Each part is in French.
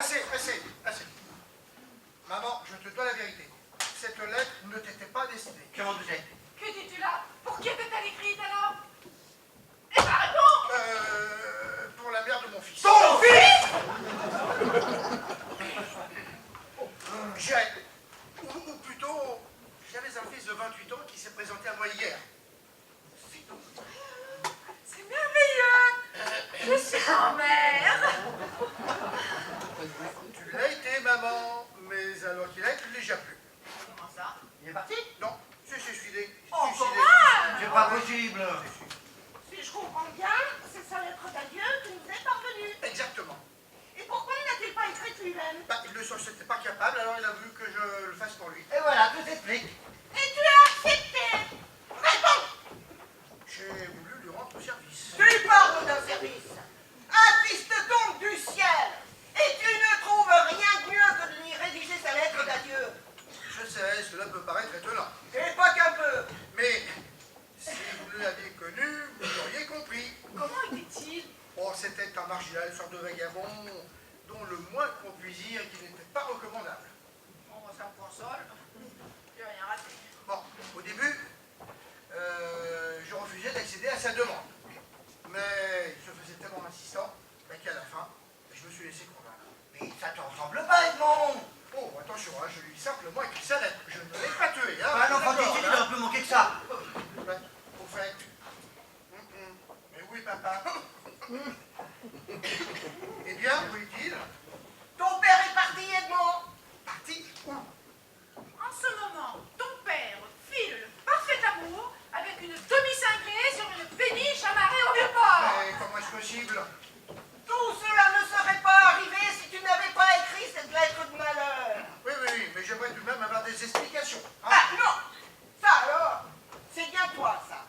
Assez, assez, assez. Maman, je te dois la vérité. Cette lettre ne t'était pas destinée. Comment tu sais? Que dis-tu là? Pour qui était-elle écrite alors? Eh ben réponds! Pour la mère de mon fils. Ton fils! Ou plutôt, j'avais un fils de 28 ans qui s'est présenté à moi hier. C'est merveilleux! Je suis grand-mère! Tu l'as été, maman, mais alors qu'il a, tu ne l'es déjà plus. Comment ça? Il est parti? Non, c'est suicidé. Oh, Suicidé. comment? C'est pas possible. Si je comprends bien, c'est sa lettre d'adieu qui nous est parvenue. Exactement. Et pourquoi ne l'a-t-il pas écrite lui-même? Bah, il ne s'en était pas capable, alors il a voulu que je le fasse pour lui. Et voilà, tout s'explique. Et tu as accepté? Réponds! J'ai voulu lui rendre service. Tu parles d'un service. Un fils te tombe du ciel. Et tu ne trouves rien de mieux que de lui rédiger sa lettre d'adieu. Je sais, cela peut paraître étonnant. Et pas qu'un peu. Mais si vous l'aviez connu, vous l'auriez compris. Comment était-il? Oh, c'était un marginal, une sorte de vagabond, dont le moins qu'on puisse dire qu'il n'était pas recommandable. Bon, ça me console. J'ai rien raté. Bon, au début, je refusais d'accéder à sa demande. Mais il se faisait tellement insistant qu'à la fin, je me suis laissé convaincre. Mais ça te ressemble pas, Edmond. Oh, attention, hein, je lui ai simplement écrit sa lettre. Je ne l'ai pas tué, hein. Un enfant d'accord, d'ici, il hein. aurait un peu manqué que ça. Ouais, au fait. Mais oui, papa. Eh bien, où est-il? Ton père est parti, Edmond. Parti où? En ce moment, ton père file le parfait amour avec une demi-cinglée sur une péniche amarrée au vieux port. Mais comment est-ce possible? Tout cela ne serait pas arrivé si tu n'avais pas écrit cette lettre de malheur. Oui, mais j'aimerais tout de même avoir des explications. Hein? Ah non! Ça alors, c'est bien toi, ça.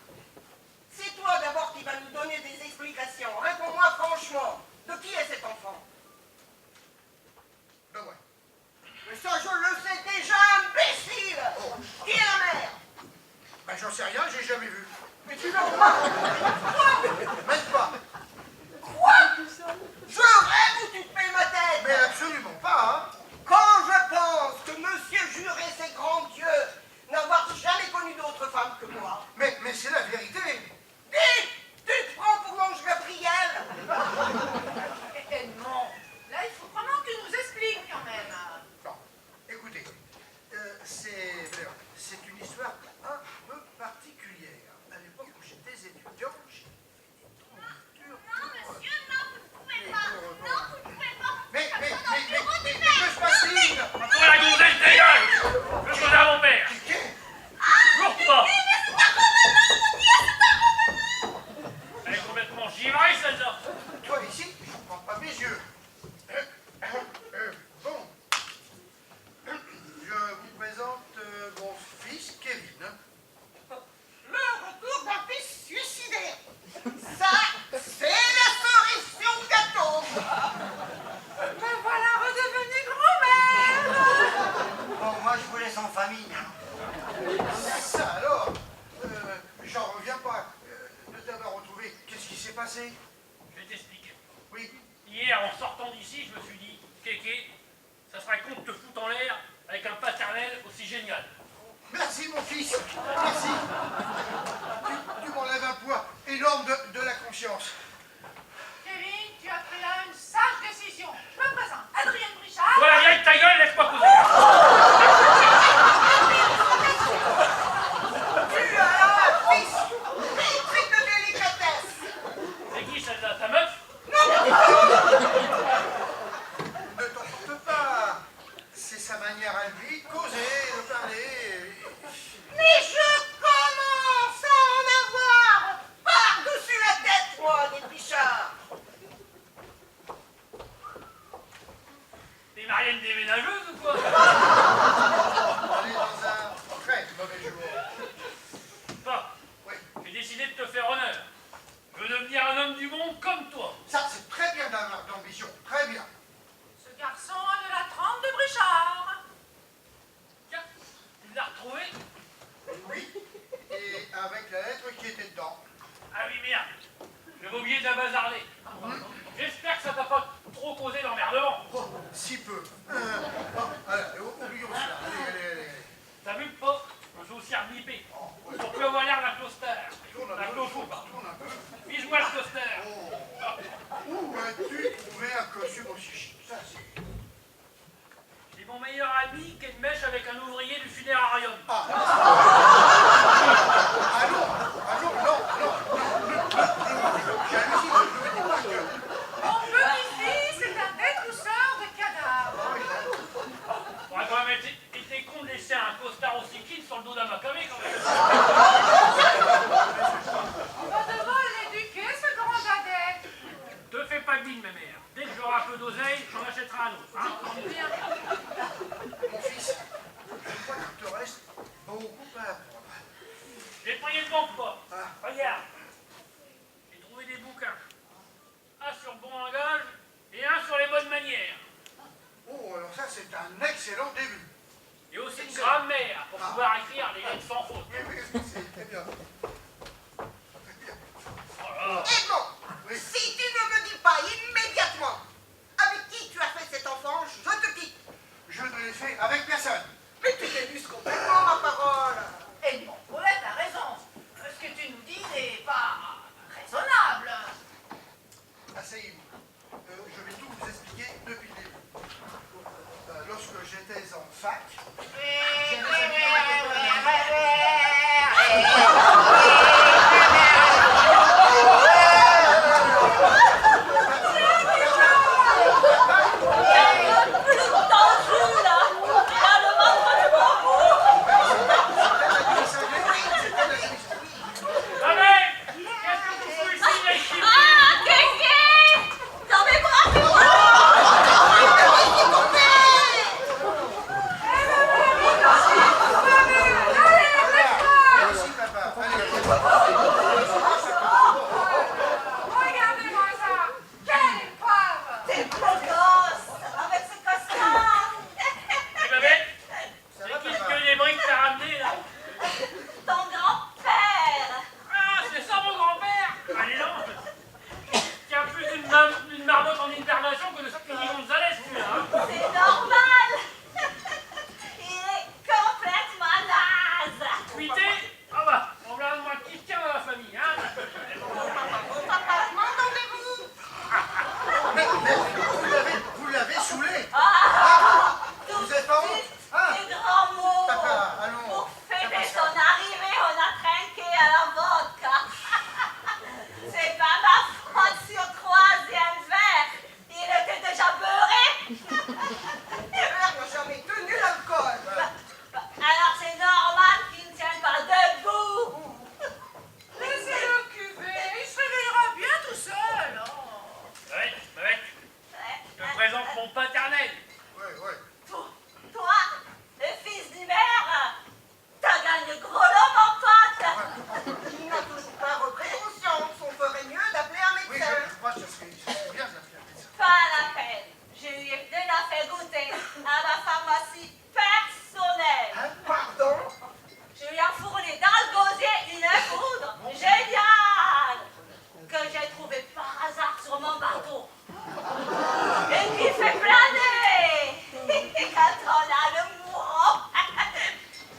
C'est toi d'abord qui vas nous donner des explications. Réponds-moi franchement. De qui est cet enfant? Ben ouais. Mais ça, je le sais déjà, imbécile! Oh. Qui est la mère? Ben j'en sais rien, j'ai jamais vu. Mais tu n'en crois Même pas. Quoi? Je rêve ou tu te mets ma tête? Mais absolument pas, hein. Quand je pense que monsieur jurait ses grands dieux n'avoir jamais connu d'autre femme que moi. Mais c'est la vérité. Dis! Tu te prends pour l'ange Gabriel? Non. Là, il faut vraiment que tu nous expliques quand même. Bon, écoutez, c'est une histoire un peu particulière. À l'époque où j'étais étudiant, j'ai fait des tournatures. Non, monsieur, non, vous ne pouvez pas. Non, vous ne pouvez pas. Mais que se passe-t-il? Toi la gonzesse dégage! Je veux à mon père! Lourd pas! Elle est complètement givrée celle-là! Toi ici, je ne prends pas mes yeux. Bon. Je vous présente mon fils Kevin. Le retour d'un fils suicidé. Ça, c'est la cerise sur le gâteau. Me voilà redevenue grand-mère. Bon, moi, je vous laisse en famille. Hein. Ça alors, j'en reviens pas de t'avoir retrouvé. Qu'est-ce qui s'est passé? Je t'explique. Oui. Hier, en sortant d'ici, je me suis dit, Kéké, ça serait con de te foutre en l'air avec un paternel aussi génial. Merci mon fils, merci. Tu m'enlèves un poids énorme de la conscience. Kevin, tu as pris là une sage décision. Je me présente, Adrienne Brichard. Voilà, vieille ta gueule, laisse-moi poser! Tu as là un fils pétri de délicatesse. C'est qui celle-là, ta meuf? Ne t'emporte pas. C'est sa manière à lui de causer, de parler. Mais je commence à en avoir par-dessus la tête, moi, des Brichard. T'es marienne déménageuse ou quoi? On est dans un très mauvais jour. Pas. Oui, J'ai décidé de te faire honneur. Je veux devenir un homme du monde comme toi. ça c'est très bien d'avoir d'ambition, très bien. Ce garçon a de la trempe de Brichard. Tiens, tu l'as retrouvé? Oui, et avec la lettre qui était dedans. Ah oui, merde. J'avais oublié de la bazarder. J'espère que ça t'a pas trop causé d'emmerdement. Oh, si si peu. Bon, allez, oublions cela. Allez. T'as vu, pas? Je me suis aussi reblipé. Pour plus avoir l'air d'un costard. Tourne un D'un peu, cochon, pardon. tourne un peu. Vise-moi le costard. Où as-tu trouvé un costume aussi chic? Ça, c'est... C'est mon meilleur ami qui est de mèche avec un ouvrier du funérarium. Ah non, j'hallucine, je ne dis pas que... Mon petit-fils est un détrousseur de cadavres. On aurait quand même été con de laisser un costard aussi kid sur le dos d'un macamé quand même. On va devoir l'éduquer, ce grand dadette. Te fais pas de bine, ma mère. Dès que j'aurai un peu d'oseille, j'en achèterai un autre. Hein? Mon fils, je crois qu'il te reste beaucoup à apprendre. J'ai pris le bon pas. Ah. Regarde. J'ai trouvé des bouquins. Un sur le bon langage et un sur les bonnes manières. Oh, alors ça, c'est un excellent début. Et aussi une grammaire pour pouvoir écrire les lettres sans faute. Oui, c'est très bien. Très bien. Voilà. Edmond, Oui. si tu ne me dis pas immédiatement avec qui tu as fait cet enfant, je te quitte. Je ne l'ai fait avec personne. Mais tu t'éluses complètement, ma parole. Edmond Paulette a raison. Ce que tu nous dis n'est pas raisonnable. Asseyez-vous. Je vais tout vous expliquer depuis le début. Lorsque j'étais en fac, Ah mais qu'est-ce que tu fous ici, les chiens? Ah, Kéké! Dans mes bras, fais moi! merci papa. Allez. Regardez-moi ça. Quelle épave. T'es beau gosse avec ce costard. Eh ben, bête, Ça c'est va, qui ce papa? que les briques t'as ramené là? Ton grand-père. Ah, c'est ça mon grand-père? Allez non. Tiens plus une marmotte en hibernation que de Speedy Gonzalez, tu là, hein? C'est normal. Il est complètement naze. Cuité? Ah bah, on va moins qui tient dans la famille, hein? Papa, m'entendez-vous? Mais vous l'avez saoulé. Tout Vous êtes pas honte? Ah, des grands mots. papa, allons. Pour fêter Papa, son arrivée, on a trinqué à la vodka. C'est pas ma faute sur troisième verre. Il était déjà beurré. Les verres n'ont jamais tenu l'alcool. Alors c'est normal qu'il ne tienne pas debout. Laissez-le cuver, il se réveillera bien tout seul. Ouais, je te présente mon paternel. Ouais. Toi, le fils du maire, t'as gagné gros lot, mon pote. Il n'a toujours pas repris conscience. On ferait mieux d'appeler un Oui, médecin. je crois que ça serait bien d'appeler un médecin. Pas la peine. Je lui ai déjà fait goûter à ma pharmacie personnelle. Hein, pardon? Je lui ai fourni dans le gosier une poudre géniale que j'ai trouvée par hasard sur mon bateau et qui fait planer quand on a le mourant.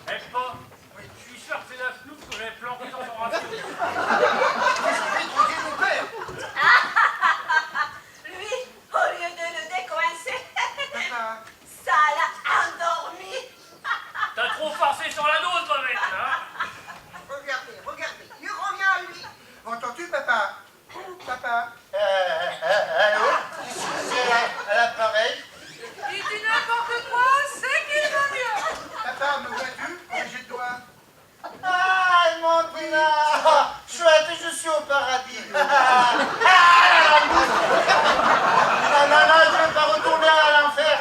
Eh pas, je suis sûr que c'est la snoop que j'avais planqué dans son ration. Qu'est-ce qui fait tranquille mon père? Lui, au lieu de le décoincer, Papa, ça l'a endormi. T'as trop forcé sur la dose, ma mec, hein? Regardez, il revient à lui. entends-tu papa? Papa, Allô? C'est à l'appareil? Dis-tu n'importe quoi, c'est qu'il va mieux. papa, me vois-tu? J'ai de doigts. Ah, mon pinard! Chouette, je suis au paradis. Non, je ne vais pas retourner à l'enfer.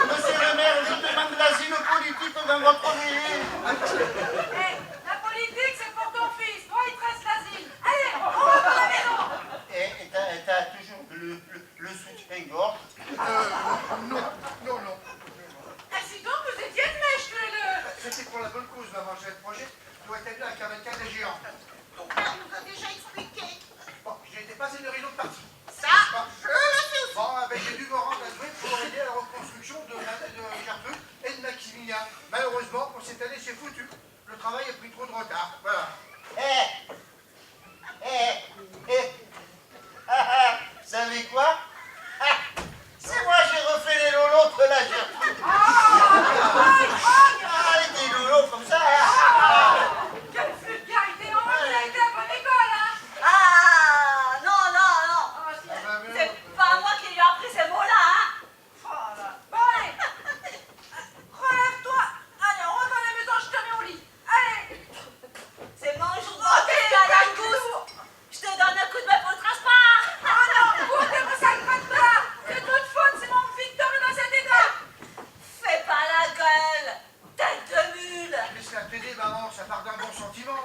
Monsieur le maire, je demande l'asile politique dans votre ville. Hé, la politique, c'est pour ton fils. Toi, il te reste l'asile. Allez, on va dans la maison. Et t'as toujours le soutien-gorge? Non. Ainsi donc, vous étiez de mèche, tous les deux. C'était pour la bonne cause, maman. J'ai le projet doit établir un 44 des géants. Ton père nous a déjà expliqué. Bon, j'ai dépassé l'horizon de partie. Ça, je le sais aussi. Bon, ben, j'ai dû me rendre à jouer pour aider cette année c'est foutu. Le travail a pris trop de retard. Voilà. Vous savez quoi? C'est moi, j'ai refait les lolos de la Gertrude. Arrêtez les lolos comme ça. Quelle vulgarité! Oh, il a été à bonne école, hein! Ah, non, non, non. Ah, ben, C'est pas moi qui lui ai appris ces mots-là, hein. Oh là. Bon, allez! Relève-toi! Allez, on rentre à la maison, je te mets au lit. Allez! C'est mon jour de beauté, à la gousse. Je te donne un coup de main pour le transport. Ah non! Vous ne me sale pas de là! C'est toute faute, c'est mon Victor est dans cet état! Fais pas la gueule, tête de mule. Laisse-la t'aider, maman, ça part d'un bon sentiment.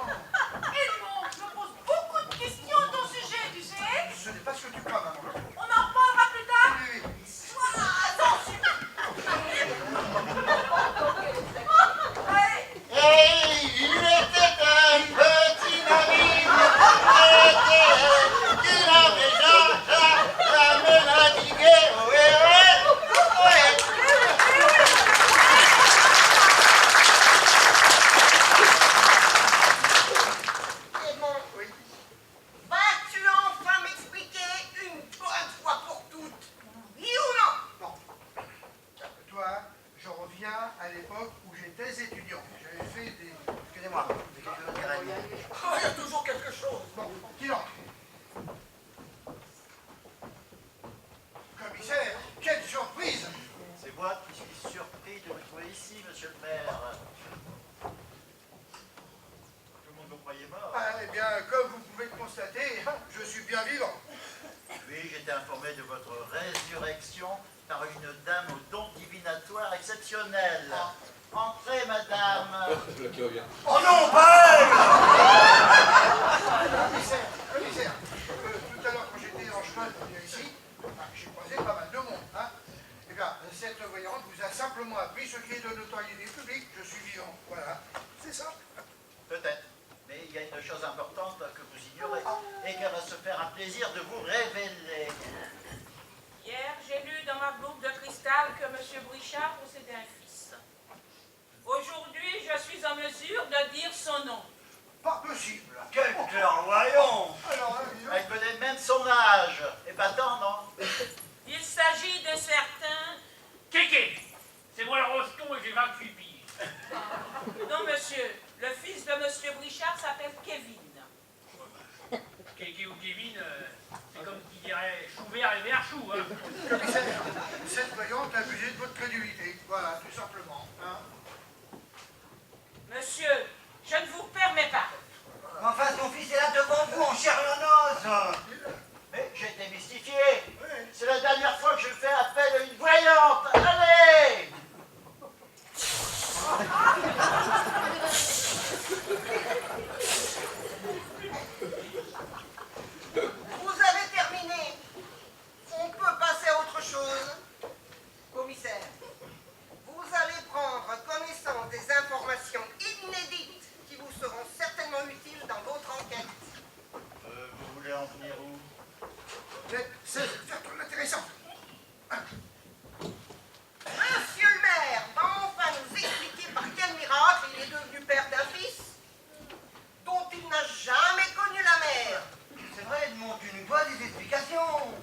Edmond, je me pose beaucoup de questions à ton sujet, tu sais? Ce n'est pas ce que tu crois, maman. On en reparlera plus tard? Oui, oui. Allez! Et il était un petit navire qui n'avait jamais navigué. Edmond, Oui. vas-tu enfin m'expliquer une bonne fois pour toutes? Oui ou non? Bon. Toi, je reviens à l'époque où j'étais étudiant. J'avais fait des... Excusez-moi, j'ai quelque chose à dire à vous. Oh, il y a toujours quelque chose. Bon, qui entre? Commissaire, quelle surprise! C'est moi qui suis surpris de vous trouver ici, monsieur le maire. Tout le monde vous croyait mort. Ah, eh bien, comme vous pouvez le constater, je suis bien vivant. Oui, j'étais informé de votre résurrection par une dame au don divinatoire exceptionnel. Entrez, madame. Oh non, pas elle! Commissaire, tout à l'heure quand j'étais en chemin pour venir ici, j'ai croisé pas mal de monde. Hein. Eh bien, cette voyante vous a simplement appris ce qui est de notoriété publique. Je suis vivant. Voilà. C'est ça. Peut-être. Mais il y a une chose importante que vous ignorez et qu'elle va se faire un plaisir de vous révéler. Hier, j'ai lu dans ma boucle de cristal que M. Brichard possédait un fils. Aujourd'hui, je suis en mesure de dire son nom. Pas possible. Quel clairvoyant! Alors, hein, dis donc. Elle connaît même son âge. Et pas tant, non? Il s'agit d'un certain... Kéké. C'est moi le roston et j'ai 28 piges. Non, monsieur. Le fils de M. Brichard s'appelle Kevin. Kéké ou Kevin, c'est comme qui dirait chou vert et vert chou. Hein. Commissaire, cette voyante a abusé de votre crédulité. Voilà, tout simplement. Hein. Monsieur, je ne vous permets pas. Enfin, son fils est là devant vous en chair et en os. Mais j'ai été mystifié. C'est la dernière fois que je fais appel à une voyante. Allez! Vous avez terminé. On peut passer à autre chose. Commissaire, vous allez prendre connaissance des informations inédites qui vous seront certainement utiles dans votre enquête. Vous voulez en venir où? Mais c'est très intéressant. Monsieur le maire va enfin nous expliquer par quel miracle il est devenu père d'un fils dont il n'a jamais connu la mère. C'est vrai, Edmond, tu nous dois des explications.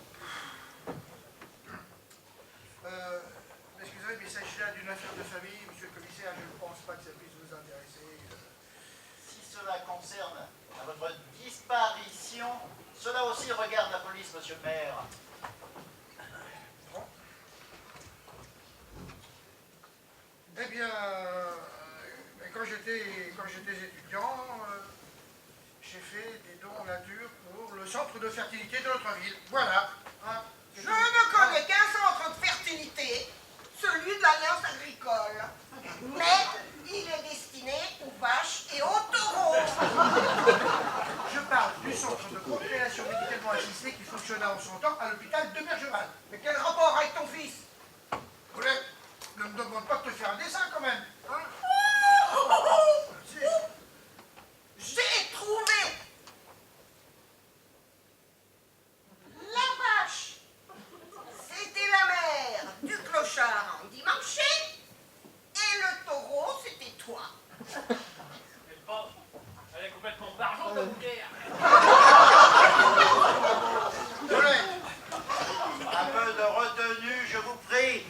Excusez, mais il s'agit là d'une affaire de famille, monsieur le commissaire, je ne pense pas que ça puisse vous intéresser. Si cela concerne à votre disparition, cela aussi regarde la police, monsieur le maire. Eh bien, quand j'étais étudiant, j'ai fait des dons en nature pour le centre de fertilité de notre ville. Voilà. Hein, Je ne connais qu'un centre de fertilité, celui de l'Alliance agricole. Mais il est destiné aux vaches et aux taureaux. Je parle du centre de procréation médicalement assistée qui fonctionna en son temps à l'hôpital de Bergerac. Mais quel rapport avec ton fils? Vous ne me demande pas de te faire un dessin quand même. Hein. J'ai trouvé la vache. C'était la mère du clochard en dimanche et le taureau, c'était toi. communautaire. Paulette, Un peu de retenue, je vous prie.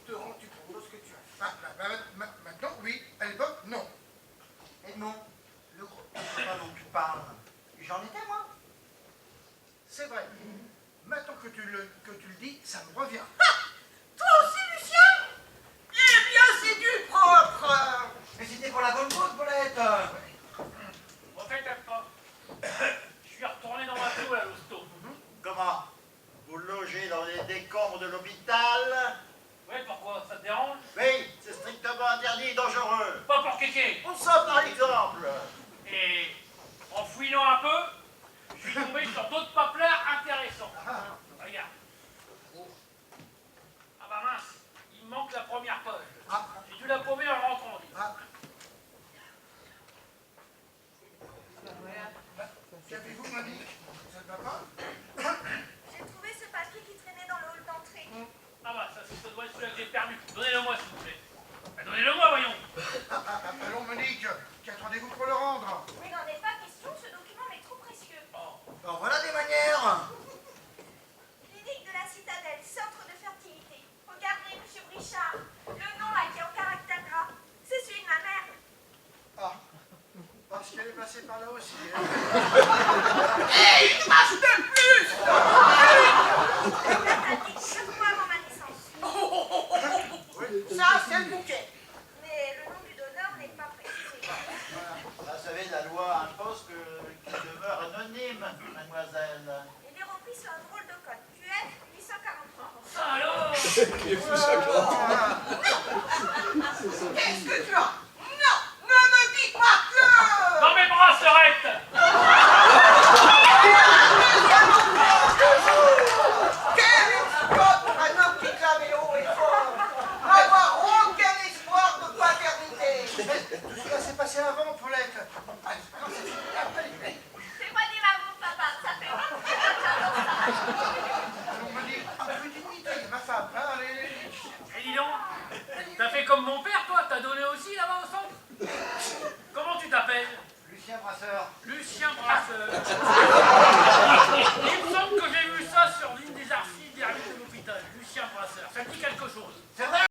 te rends-tu compte de ce que tu as fait? Maintenant, oui. À l'époque, non. Edmond, le gros pas dont tu parles, j'en étais moi. C'est vrai. Maintenant que tu le dis, ça me revient. Toi aussi, Lucien? Eh bien, c'est du propre. Mais c'était pour la bonne cause, Paulette. Refaites pas. Je suis retourné dans ma peau à l'hosto. Comment? Vous logez dans les décombres de l'hôpital? Ouais, pourquoi? Ça te dérange? Oui, c'est strictement interdit et dangereux. Pas pour kéké. On ça par exemple. Et en fouillant un peu, je suis tombé sur d'autres paplards intéressants. Regarde. Ah bah mince, il me manque la première page. J'ai dû la paumer en rentrant. dis. Qu'avez-vous, Monique? Ça ne va pas? J'ai trouvé ce papier qui traînait dans le hall d'entrée. Ah bah ça doit être celui que j'ai perdu. Donnez-le-moi s'il vous plaît. Bah, donnez-le-moi voyons. Allons, Monique, qu'attendez-vous pour le rendre? Il n'en est pas question, ce document m'est trop précieux. Alors voilà des manières. Clinique de la Citadelle, centre de fertilité. Regardez, monsieur Brichard, le nom là qui est en caractère gras, c'est celui de ma mère. Parce qu'elle est passée par là aussi. Et il marche de plus. La date dit 4 mois avant ma naissance. Ça, c'est le bouquet. Mais le nom du donneur n'est pas précisé. Vous savez, la loi impose qu'il demeure anonyme, mademoiselle. Il est rempli sur un drôle de code, QF 843. Ça alors. Qu'est-ce que tu as? Non, ne me dis pas que... Dans mes brasserettes. Quel escroc un homme qui clame haut et fort. Avoir aucun espoir de paternité. Tout cela s'est passé avant, Paulette. Allez, quand c'est fini, allez. Fais-moi dire à vous, papa, ça fait 28 ans que j'adore ça. Allons, Monique, un peu d'unité, ma femme. Hein, allez. Et dis donc, t'as fait comme mon père toi, t'as donné aussi là-bas au centre. Comment tu t'appelles? Lucien Brasseur. Lucien Brasseur.